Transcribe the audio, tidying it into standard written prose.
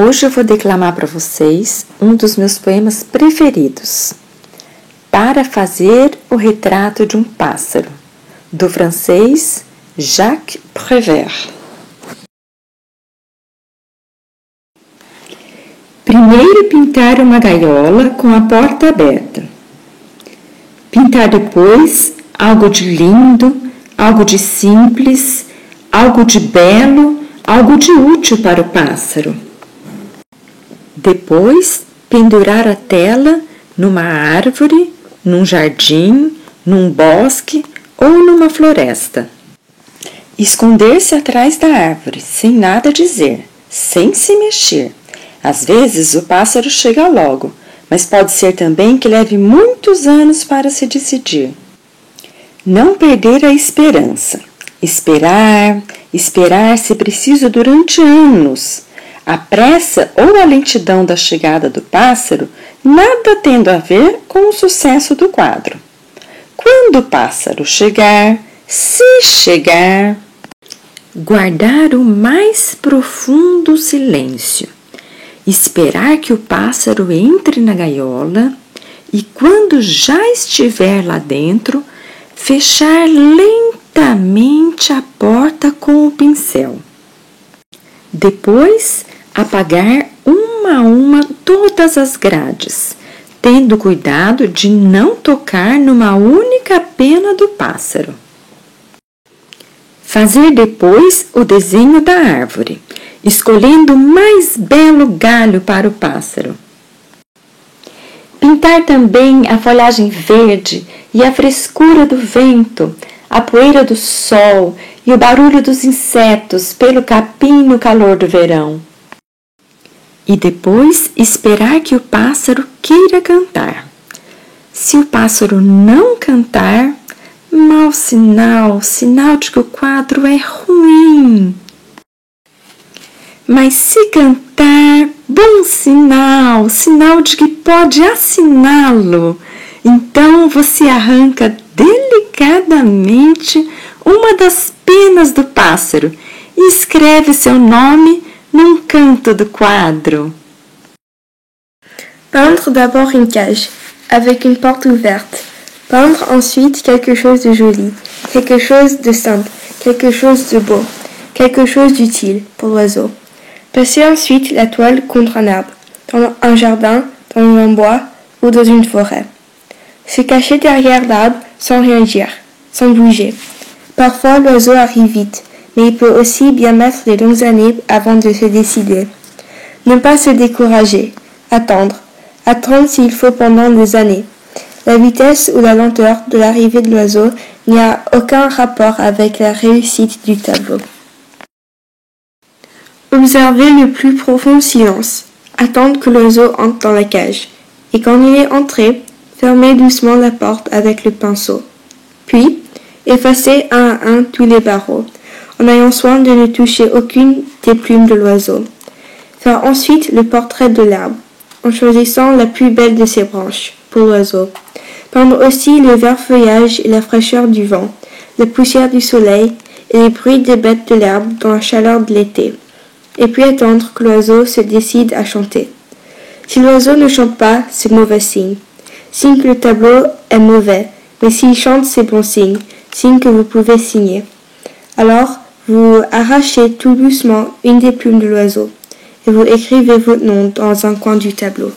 Hoje eu vou declamar para vocês um dos meus poemas preferidos, Para fazer o retrato de um pássaro, do francês Jacques Prévert. Primeiro pintar uma gaiola com a porta aberta. Pintar depois algo de lindo, algo de simples, algo de belo, algo de útil para o pássaro. Depois, pendurar a tela numa árvore, num jardim, num bosque ou numa floresta. Esconder-se atrás da árvore, sem nada dizer, sem se mexer. Às vezes o pássaro chega logo, mas pode ser também que leve muitos anos para se decidir. Não perder a esperança. Esperar se preciso durante anos. A pressa ou a lentidão da chegada do pássaro nada tendo a ver com o sucesso do quadro. Quando o pássaro chegar, se chegar, guardar o mais profundo silêncio. Esperar que o pássaro entre na gaiola e, quando já estiver lá dentro, fechar lentamente a porta com o pincel. Depois, apagar uma a uma todas as grades, tendo cuidado de não tocar numa única pena do pássaro. Fazer depois o desenho da árvore, escolhendo o mais belo galho para o pássaro. Pintar também a folhagem verde e a frescura do vento, a poeira do sol e o barulho dos insetos pelo capim no calor do verão. E depois esperar que o pássaro queira cantar. Se o pássaro não cantar, mau sinal, sinal de que o quadro é ruim. Mas se cantar, bom sinal, sinal de que pode assiná-lo. Então você arranca delicadamente uma das penas do pássaro e escreve seu nome num canto do quadro. Peindre d'abord une cage, avec une porte ouverte. Peindre ensuite quelque chose de joli, quelque chose de simple, quelque chose de beau, quelque chose d'utile pour l'oiseau. Passer ensuite la toile contre un arbre, dans un jardin, dans un bois ou dans une forêt. Se cacher derrière l'arbre sans rien dire, sans bouger. Parfois l'oiseau arrive vite, mais il peut aussi bien mettre de longues années avant de se décider. Ne pas se décourager, attendre s'il faut pendant des années. La vitesse ou la lenteur de l'arrivée de l'oiseau n'y a aucun rapport avec la réussite du tableau. Observez le plus profond silence. Attendre que l'oiseau entre dans la cage. Et quand il est entré, fermez doucement la porte avec le pinceau. Puis, effacez un à un tous les barreaux, en ayant soin de ne toucher aucune des plumes de l'oiseau. Faire ensuite le portrait de l'arbre, en choisissant la plus belle de ses branches, pour l'oiseau. Peindre aussi le vert feuillage et la fraîcheur du vent, la poussière du soleil et les bruits des bêtes de l'herbe dans la chaleur de l'été. Et puis attendre que l'oiseau se décide à chanter. Si l'oiseau ne chante pas, c'est mauvais signe. Signe que le tableau est mauvais, mais s'il chante, c'est bon signe, signe que vous pouvez signer. Alors, vous arrachez tout doucement une des plumes de l'oiseau et vous écrivez votre nom dans un coin du tableau.